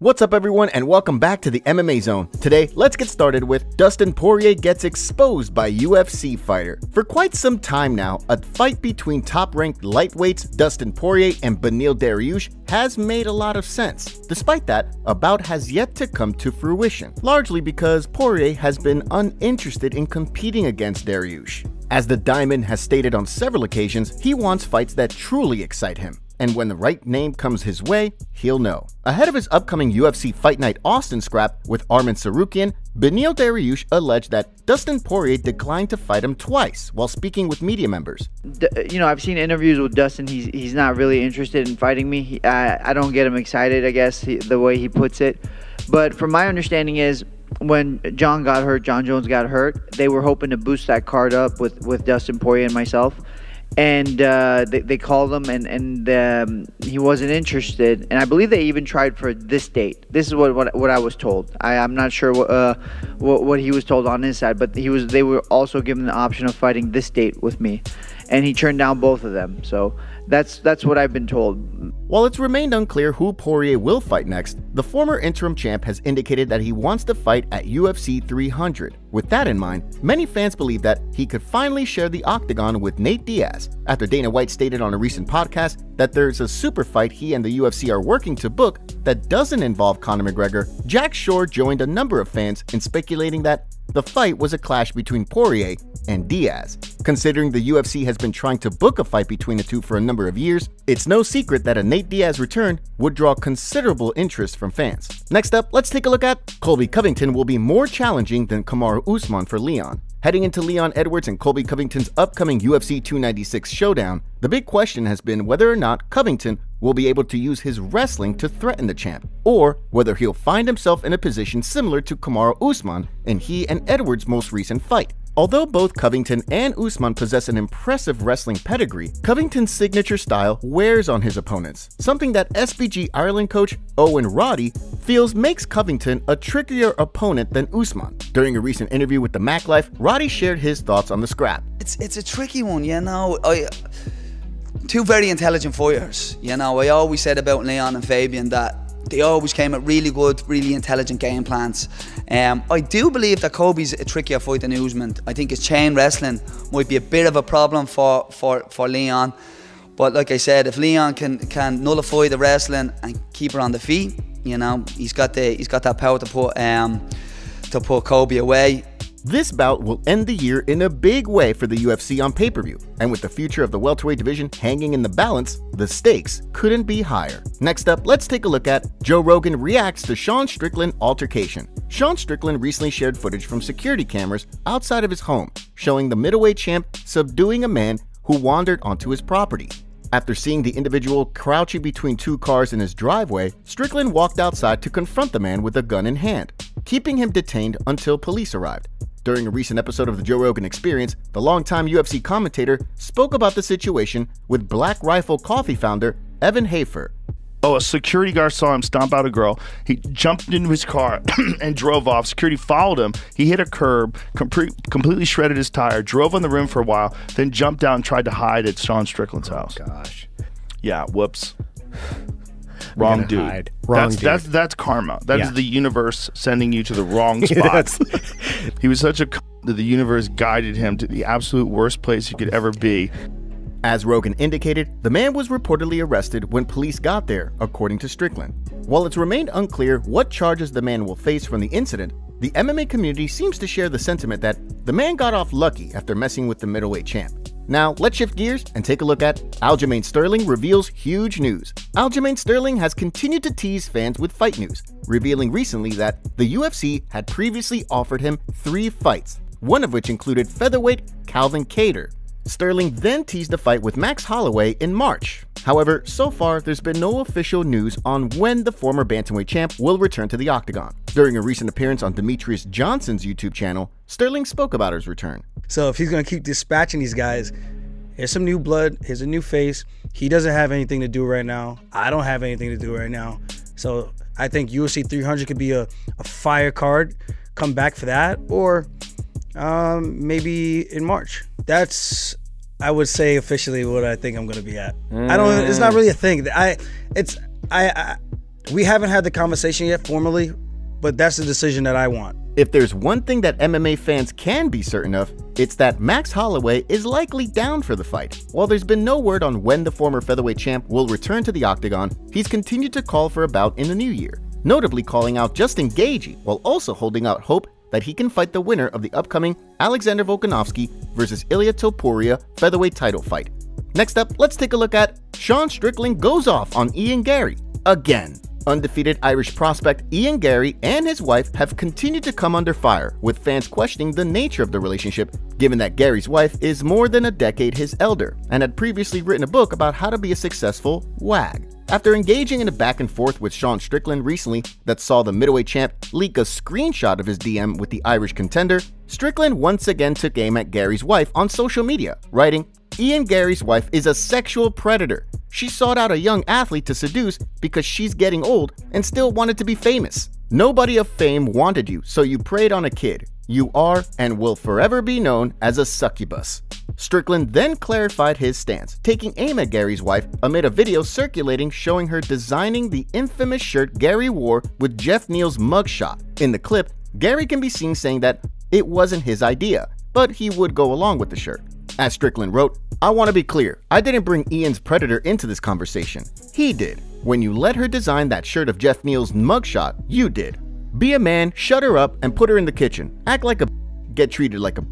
What's up everyone and welcome back to the MMA Zone. Today, let's get started with Dustin Poirier gets exposed by UFC fighter. For quite some time now, a fight between top-ranked lightweights Dustin Poirier and Beneil Dariush has made a lot of sense. Despite that, a bout has yet to come to fruition, largely because Poirier has been uninterested in competing against Dariush. As the Diamond has stated on several occasions, he wants fights that truly excite him. And when the right name comes his way, he'll know. Ahead of his upcoming UFC Fight Night Austin scrap with Arman Tsarukyan, Beneil Dariush alleged that Dustin Poirier declined to fight him twice while speaking with media members. I've seen interviews with Dustin. He's not really interested in fighting me. I don't get him excited, I guess, the way he puts it. But from my understanding is, when John Jones got hurt, they were hoping to boost that card up with Dustin Poirier and myself. And they called him, and he wasn't interested. And I believe they even tried for this date. This is what I was told. I'm not sure what he was told on his side, but they were also given the option of fighting this date with me, and he turned down both of them. So that's what I've been told. While it's remained unclear who Poirier will fight next, the former interim champ has indicated that he wants to fight at UFC 300. With that in mind, many fans believe that he could finally share the octagon with Nate Diaz, after Dana White stated on a recent podcast that there's a super fight he and the UFC are working to book that doesn't involve Conor McGregor. Jack Shore joined a number of fans in speculating that the fight was a clash between Poirier and Diaz. Considering the UFC has been trying to book a fight between the two for a number of years, it's no secret that a Nate Diaz return would draw considerable interest from fans. Next up, let's take a look at Colby Covington will be more challenging than Kamaru Usman for Leon. Heading into Leon Edwards and Colby Covington's upcoming UFC 296 showdown, the big question has been whether or not Covington will be able to use his wrestling to threaten the champ, or whether he'll find himself in a position similar to Kamaru Usman in he and Edwards' most recent fight. Although both Covington and Usman possess an impressive wrestling pedigree, Covington's signature style wears on his opponents, something that SBG Ireland coach Owen Roddy feels makes Covington a trickier opponent than Usman. During a recent interview with the Mac Life, Roddy shared his thoughts on the scrap. It's a tricky one, you know. Two very intelligent fighters, you know. I always said about Leon and Fabian that they always came with really good, really intelligent game plans. I do believe that Colby's a trickier fight than Usman. I think his chain wrestling might be a bit of a problem for Leon. But like I said, if Leon can nullify the wrestling and keep her on the feet, you know, he's got that power to put Colby away. This bout will end the year in a big way for the UFC on pay-per-view, and with the future of the welterweight division hanging in the balance, the stakes couldn't be higher. Next up, let's take a look at Joe Rogan reacts to Sean Strickland altercation. Sean Strickland recently shared footage from security cameras outside of his home, showing the middleweight champ subduing a man who wandered onto his property. After seeing the individual crouching between two cars in his driveway, Strickland walked outside to confront the man with a gun in hand, keeping him detained until police arrived. During a recent episode of the Joe Rogan Experience, the longtime UFC commentator spoke about the situation with Black Rifle Coffee founder Evan Hafer. A security guard saw him stomp out a girl. He jumped into his car and drove off. Security followed him. He hit a curb, completely shredded his tire, drove on the rim for a while, then jumped out and tried to hide at Sean Strickland's house. Gosh. Yeah, whoops. Wrong dude. That's karma. That is the universe sending you to the wrong spot. He was such a that the universe guided him to the absolute worst place he could ever be. As Rogan indicated, the man was reportedly arrested when police got there, according to Strickland. While it's remained unclear what charges the man will face from the incident, the MMA community seems to share the sentiment that the man got off lucky after messing with the middleweight champ. Now, let's shift gears and take a look at Aljamain Sterling reveals huge news. Aljamain Sterling has continued to tease fans with fight news, revealing recently that the UFC had previously offered him 3 fights, one of which included featherweight Calvin Kattar. Sterling then teased a fight with Max Holloway in March. However, so far there's been no official news on when the former bantamweight champ will return to the octagon. During a recent appearance on Demetrius Johnson's YouTube channel, Sterling spoke about his return. So if he's going to keep dispatching these guys, here's some new blood, here's a new face. He doesn't have anything to do right now. I don't have anything to do right now. So I think UFC 300 could be a fire card. Come back for that, or maybe in March. That's, I would say, officially what I think I'm going to be at. I don't. It's not really a thing. We haven't had the conversation yet formally, but that's the decision that I want. If there's one thing that MMA fans can be certain of, it's that Max Holloway is likely down for the fight. While there's been no word on when the former featherweight champ will return to the octagon, he's continued to call for a bout in the new year, notably calling out Justin Gaethje while also holding out hope that he can fight the winner of the upcoming Alexander Volkanovski versus Ilia Topuria featherweight title fight. Next up, let's take a look at Sean Strickland goes off on Ian Garry again. Undefeated Irish prospect Ian Garry and his wife have continued to come under fire, with fans questioning the nature of the relationship, given that Gary's wife is more than a decade his elder and had previously written a book about how to be a successful wag. After engaging in a back and forth with Sean Strickland recently that saw the middleweight champ leak a screenshot of his DM with the Irish contender, Strickland once again took aim at Gary's wife on social media, writing, "Ian Garry's wife is a sexual predator. She sought out a young athlete to seduce because she's getting old and still wanted to be famous. Nobody of fame wanted you, so you preyed on a kid. You are and will forever be known as a succubus." Strickland then clarified his stance, taking aim at Gary's wife amid a video circulating showing her designing the infamous shirt Garry wore with Jeff Neal's mugshot. In the clip, Garry can be seen saying that it wasn't his idea, but he would go along with the shirt. As Strickland wrote, "I want to be clear, I didn't bring Ian's predator into this conversation. He did. When you let her design that shirt of Jeff Neal's mugshot, you did. Be a man, shut her up, and put her in the kitchen. Act like a get treated like a."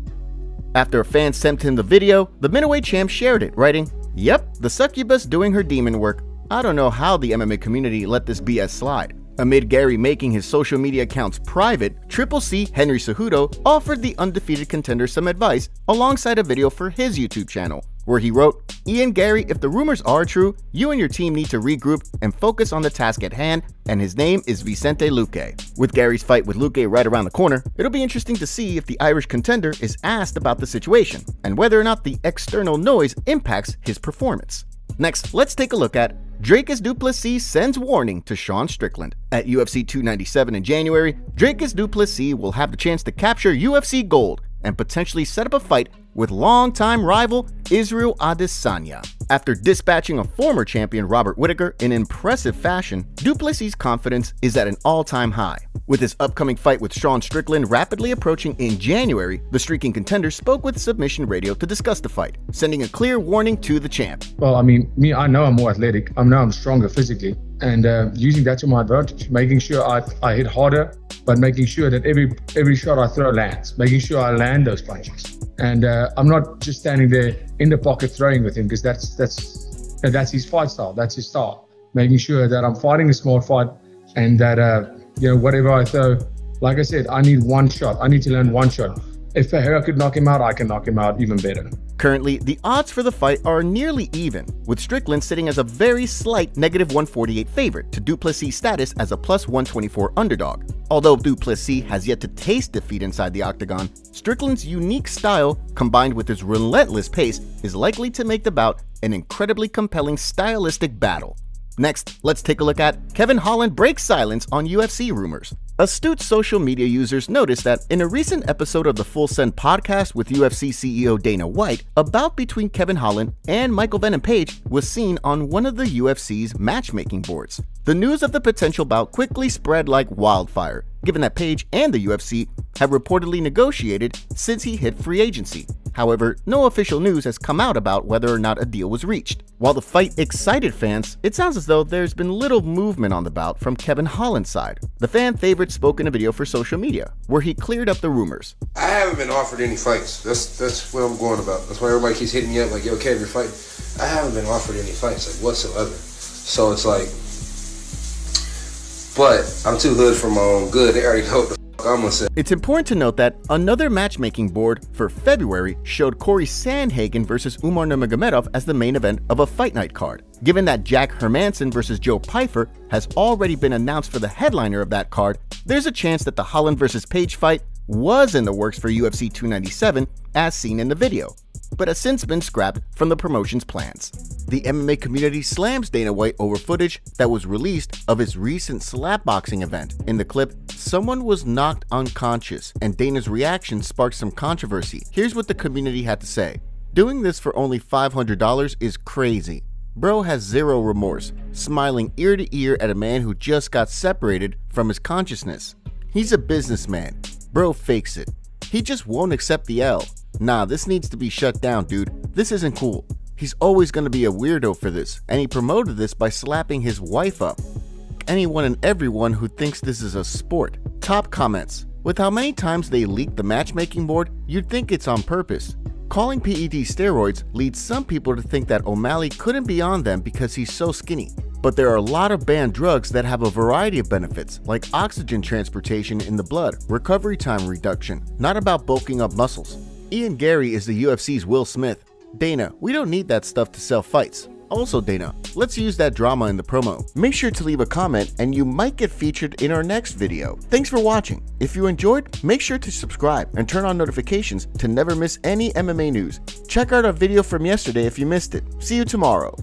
After a fan sent him the video, the middleweight champ shared it, writing, "Yep, the succubus doing her demon work. I don't know how the MMA community let this BS slide." Amid Garry making his social media accounts private, Triple C Henry Cejudo offered the undefeated contender some advice alongside a video for his YouTube channel, where he wrote, "Ian Garry, if the rumors are true, you and your team need to regroup and focus on the task at hand, and his name is Vicente Luque." With Gary's fight with Luque right around the corner, it'll be interesting to see if the Irish contender is asked about the situation, and whether or not the external noise impacts his performance. Next, let's take a look at Dricus du Plessis sends warning to Sean Strickland. At UFC 297 in January, Dricus du Plessis will have the chance to capture UFC gold and potentially set up a fight with longtime rival Israel Adesanya. After dispatching a former champion Robert Whittaker in impressive fashion, du Plessis' confidence is at an all-time high. With his upcoming fight with Sean Strickland rapidly approaching in January, the streaking contender spoke with Submission Radio to discuss the fight, sending a clear warning to the champ. Well, I mean, I know I'm more athletic. I know I'm stronger physically, and using that to my advantage, making sure I hit harder, but making sure that every shot I throw lands, making sure I land those punches. And I'm not just standing there in the pocket throwing with him, because that's his fight style. That's his style. Making sure that I'm fighting a smart fight, and that whatever I throw, like I said, I need one shot. I need to land one shot. If Ferreira could knock him out, I can knock him out even better. Currently, the odds for the fight are nearly even, with Strickland sitting as a very slight -148 favorite to du Plessis' status as a +124 underdog. Although du Plessis has yet to taste defeat inside the octagon, Strickland's unique style, combined with his relentless pace, is likely to make the bout an incredibly compelling stylistic battle. Next, let's take a look at Kevin Holland breaks silence on UFC rumors. Astute social media users noticed that in a recent episode of the Full Send podcast with UFC CEO Dana White, a bout between Kevin Holland and Michael Venom Page was seen on one of the UFC's matchmaking boards. The news of the potential bout quickly spread like wildfire, given that Page and the UFC have reportedly negotiated since he hit free agency. However, no official news has come out about whether or not a deal was reached. While the fight excited fans, it sounds as though there's been little movement on the bout from Kevin Holland's side. The fan favorite spoke in a video for social media, where he cleared up the rumors. I haven't been offered any fights. That's what I'm going about. That's why everybody keeps hitting me up like, yo, Kevin, you're fighting. I haven't been offered any fights, like, whatsoever. So it's like, but I'm too hood for my own good. They already know what the fuck I'm gonna say. It's important to note that another matchmaking board for February showed Corey Sandhagen versus Umar Nurmagomedov as the main event of a fight night card. Given that Jack Hermanson versus Joe Pyfer has already been announced for the headliner of that card, there's a chance that the Holland versus Page fight was in the works for UFC 297 as seen in the video, but has since been scrapped from the promotion's plans. The MMA community slams Dana White over footage that was released of his recent slapboxing event. In the clip, someone was knocked unconscious, and Dana's reaction sparked some controversy. Here's what the community had to say. "Doing this for only $500 is crazy. Bro has zero remorse, smiling ear to ear at a man who just got separated from his consciousness. He's a businessman. Bro fakes it. He just won't accept the L. Nah, this needs to be shut down, dude. This isn't cool. He's always going to be a weirdo for this, and he promoted this by slapping his wife up. Anyone and everyone who thinks this is a sport. Top comments. With how many times they leaked the matchmaking board, you'd think it's on purpose. Calling PED steroids leads some people to think that O'Malley couldn't be on them because he's so skinny. But there are a lot of banned drugs that have a variety of benefits, like oxygen transportation in the blood, recovery time reduction, not about bulking up muscles. Ian Garry is the UFC's Will Smith. Dana, we don't need that stuff to sell fights. Also Dana, let's use that drama in the promo. Make sure to leave a comment and you might get featured in our next video. Thanks for watching. If you enjoyed, make sure to subscribe and turn on notifications to never miss any MMA news. Check out our video from yesterday if you missed it. See you tomorrow.